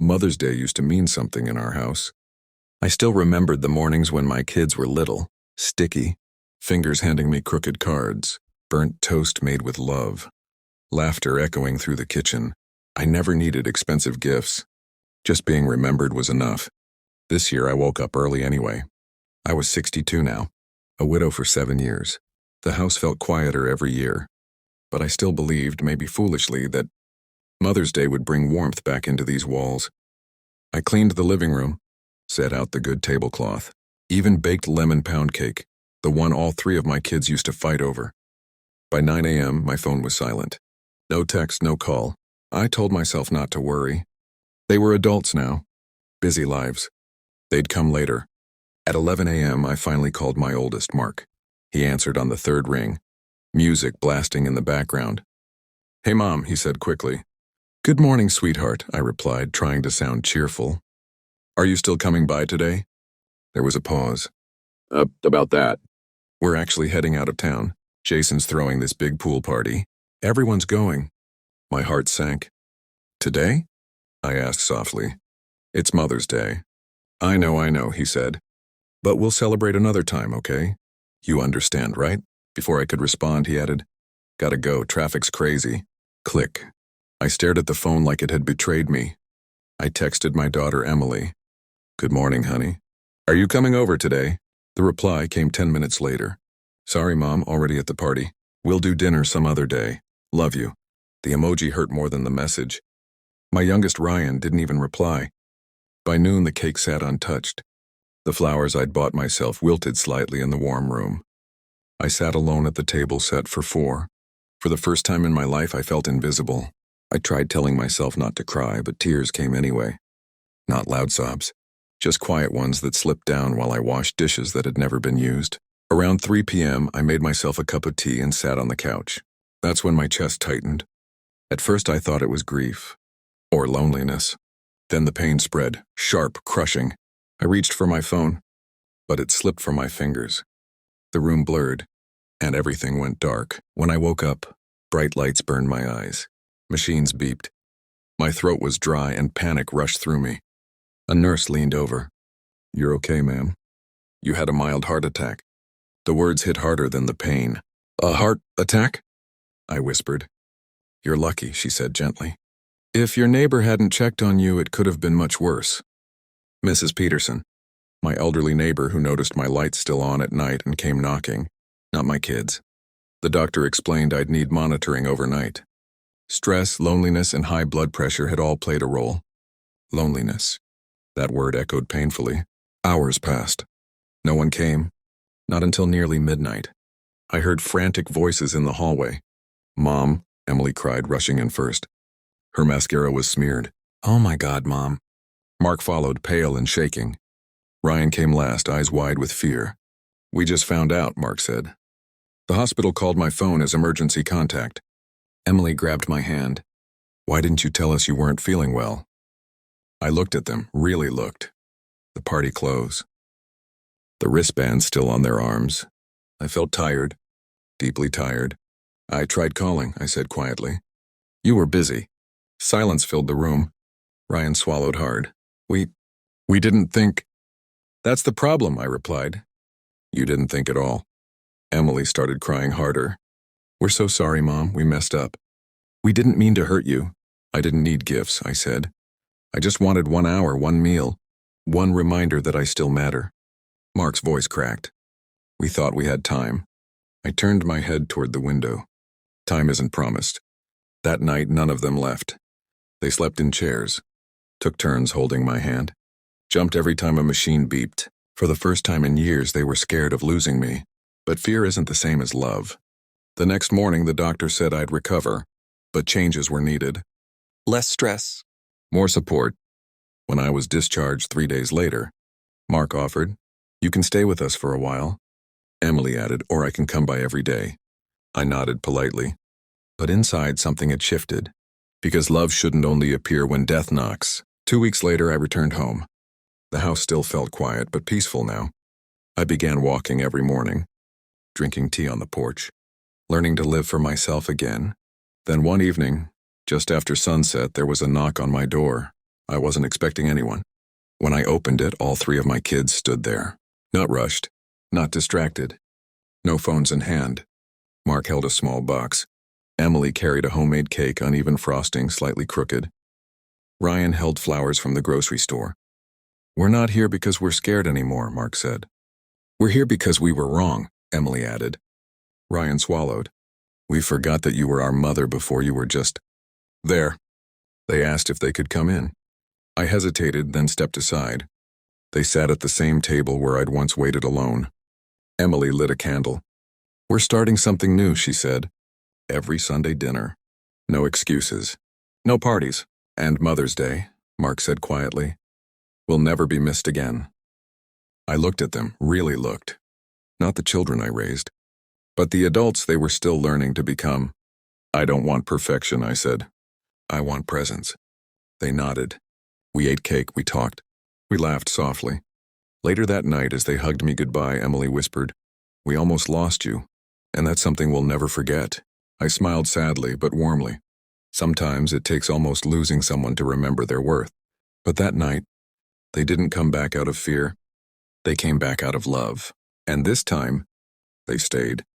Mother's Day used to mean something in our house. I still remembered the mornings when my kids were little, sticky, fingers handing me crooked cards, burnt toast made with love, laughter echoing through the kitchen. I never needed expensive gifts. Just being remembered was enough. This year I woke up early anyway. I was 62 now, a widow for 7 years. The house felt quieter every year, but I still believed, maybe foolishly, that Mother's Day would bring warmth back into these walls. I cleaned the living room, set out the good tablecloth, even baked lemon pound cake, the one all 3 of my kids used to fight over. By 9 a.m., my phone was silent. No text, no call. I told myself not to worry. They were adults now, busy lives. They'd come later. At 11 a.m., I finally called my oldest, Mark. He answered on the 3rd ring, music blasting in the background. "Hey, Mom," he said quickly. "Good morning, sweetheart," I replied, trying to sound cheerful. "Are you still coming by today?" There was a pause. About that. We're actually heading out of town. Jason's throwing this big pool party. Everyone's going." My heart sank. "Today?" I asked softly. "It's Mother's Day." I know, he said. "But we'll celebrate another time, okay? You understand, right?" Before I could respond, he added, "Gotta go, traffic's crazy." Click. I stared at the phone like it had betrayed me. I texted my daughter Emily. "Good morning, honey. Are you coming over today?" The reply came 10 minutes later. "Sorry, Mom, already at the party. We'll do dinner some other day. Love you." The emoji hurt more than the message. My youngest Ryan didn't even reply. By noon, the cake sat untouched. The flowers I'd bought myself wilted slightly in the warm room. I sat alone at the table set for 4. For the first time in my life, I felt invisible. I tried telling myself not to cry, but tears came anyway. Not loud sobs, just quiet ones that slipped down while I washed dishes that had never been used. Around 3 p.m., I made myself a cup of tea and sat on the couch. That's when my chest tightened. At first, I thought it was grief. Or loneliness. Then the pain spread, sharp, crushing. I reached for my phone, but it slipped from my fingers. The room blurred, and everything went dark. When I woke up, bright lights burned my eyes. Machines beeped. My throat was dry and panic rushed through me. A nurse leaned over. "You're okay, ma'am. You had a mild heart attack." The words hit harder than the pain. "A heart attack?" I whispered. "You're lucky," she said gently. "If your neighbor hadn't checked on you, it could have been much worse." Mrs. Peterson, my elderly neighbor who noticed my lights still on at night and came knocking, not my kids. The doctor explained I'd need monitoring overnight. Stress, loneliness, and high blood pressure had all played a role. Loneliness. That word echoed painfully. Hours passed. No one came. Not until nearly midnight. I heard frantic voices in the hallway. "Mom," Emily cried, rushing in first. Her mascara was smeared. "Oh my God, Mom." Mark followed, pale and shaking. Ryan came last, eyes wide with fear. "We just found out," Mark said. "The hospital called my phone as emergency contact." Emily grabbed my hand. "Why didn't you tell us you weren't feeling well?" I looked at them, really looked. The party clothes. The wristbands still on their arms. I felt tired, deeply tired. "I tried calling," I said quietly. "You were busy." Silence filled the room. Ryan swallowed hard. We didn't think." "That's the problem," I replied. "You didn't think at all." Emily started crying harder. "We're so sorry, Mom. We messed up. We didn't mean to hurt you." "I didn't need gifts," I said. "I just wanted 1 hour, 1 meal, one reminder that I still matter." Mark's voice cracked. "We thought we had time." I turned my head toward the window. Time isn't promised. That night, none of them left. They slept in chairs, took turns holding my hand, jumped every time a machine beeped. For the first time in years, they were scared of losing me. But fear isn't the same as love. The next morning, the doctor said I'd recover, but changes were needed. Less stress. More support. When I was discharged 3 days later, Mark offered, "You can stay with us for a while." Emily added, "Or I can come by every day." I nodded politely. But inside, something had shifted. Because love shouldn't only appear when death knocks. 2 weeks later, I returned home. The house still felt quiet, but peaceful now. I began walking every morning, drinking tea on the porch, learning to live for myself again. Then one evening, just after sunset, there was a knock on my door. I wasn't expecting anyone. When I opened it, all three of my kids stood there. Not rushed, not distracted. No phones in hand. Mark held a small box. Emily carried a homemade cake, uneven frosting, slightly crooked. Ryan held flowers from the grocery store. "We're not here because we're scared anymore," Mark said. "We're here because we were wrong," Emily added. Ryan swallowed. "We forgot that you were our mother before you were just there." They asked if they could come in. I hesitated, then stepped aside. They sat at the same table where I'd once waited alone. Emily lit a candle. "We're starting something new," she said. "Every Sunday dinner. No excuses. No parties. And Mother's Day," Mark said quietly, "will never be missed again." I looked at them, really looked. Not the children I raised, but the adults they were still learning to become. "I don't want perfection," I said. "I want presence." They nodded. We ate cake, we talked. We laughed softly. Later that night, as they hugged me goodbye, Emily whispered, "We almost lost you, and that's something we'll never forget." I smiled sadly, but warmly. Sometimes it takes almost losing someone to remember their worth. But that night, they didn't come back out of fear. They came back out of love. And this time, they stayed.